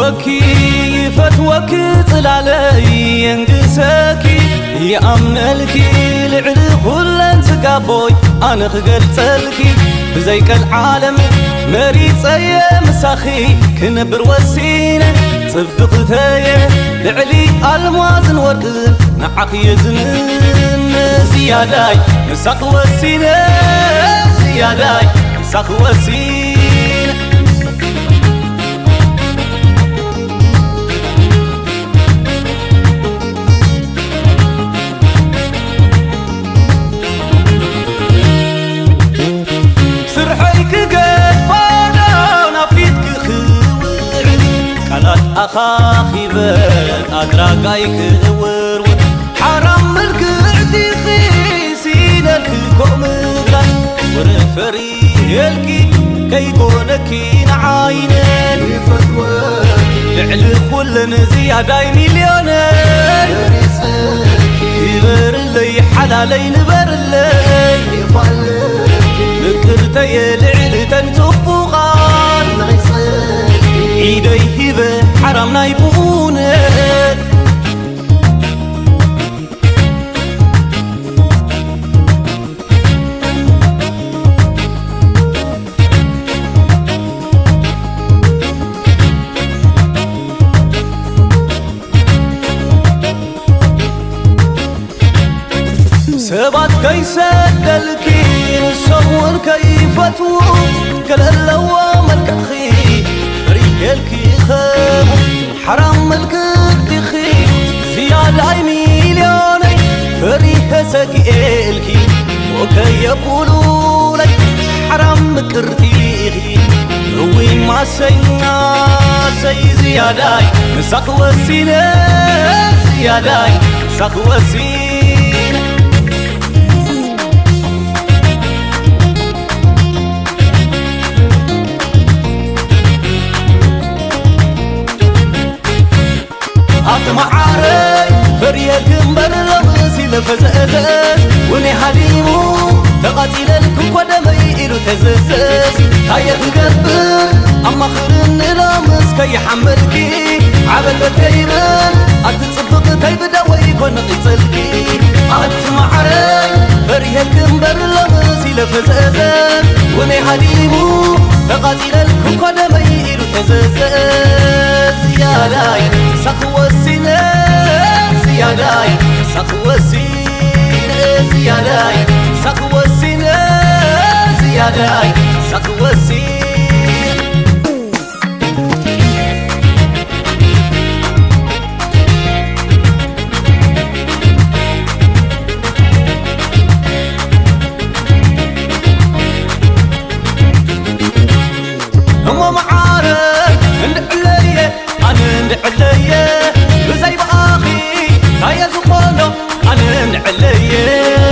فتوكي فتوك طلالي ينقسكي يأمنلكي لعل كلن تقابوي أنا خقلتلكي بزيك العالم مريض أي مساخي كنبر وسينة صفقتي لعلي الموازن ورقل نعخي يزنن زياداي مساق وسينة زياداي مساق وسينة أخاخي بات أدراقايك ورور حرام ملكعتي خيسينك كومغات ورفري يلكي كيكونكي نعاينك لعل كلن زيادة مليونين يبر اللي حلالي نبر اللي مكرتي لعل تنتفقان إيدي هبة حرام نايبونه سبات كيسدلكي نصور كيفتو كالهلوة ملكخي يلكي خام حرام ملكك خي زيادة مليوني فريها سكيلكي وكي يقولوا لك حرام مكرتي وين ما سينا سي زيادة مساق وسينة زيادة مساق وسينة معاري فريق مبر لغسي لفزازاز وني حليمو تقاتل الكوك ودمي إلو تزازاز هيا تقبر أما خرن لامس كي يحملكي عبل بكيبان أتصبق تيبدا ويكون قتلكي معاري فريق مبر لغسي لفزازاز وني حليمو تقاتل الكوك ودمي إلو تزازاز زياداي سقوى السنة زياداي سقوى السنة زياداي سقوى السنة زياداي سقوى السنة هم معارك ندعليه أنا ندعليه بزي بآخي هيا زخونه أنا ندعليه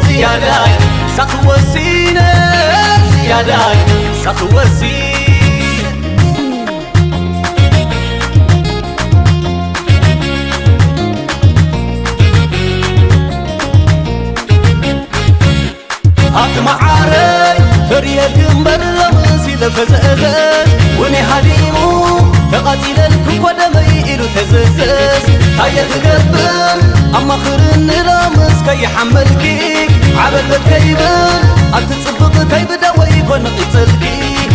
زياداي سقوى السينة زياداي سقوى السينة هات معاري فريق مبر لمسي لفزازاز وني حليمو تقاتل الكوك ودمي إلو تزازاز هيا تقبل أما خرن لامس كي يحملكي عبل بكيبان أتصبق تيبدا ويكون قتلكي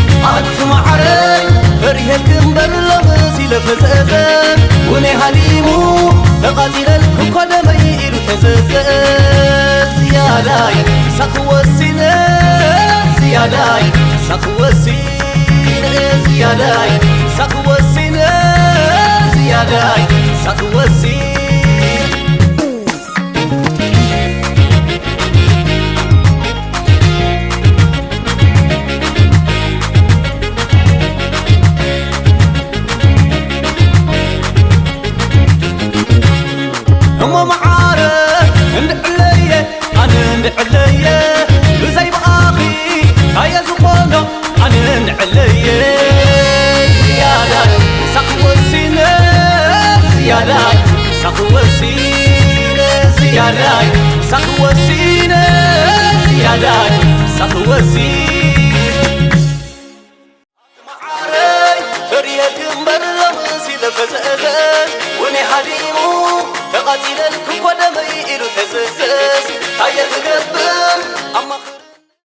معاري فريق مبر لمسي لفزازاز وني حليمو تقاتل الكوك ودمي إلو تزازاز زياداي سقوى السنة زياداي سقوى السنة زياداي سقوى السنة زياداي سقوى السنة هم معارك ندعليه أنا ندعليه بزي بآخي هيا زخونه أنا ندعليه زيادة سقوى السنة زيادة سقوى السنة زيادة سقوى السنة زيادة سقوى السنة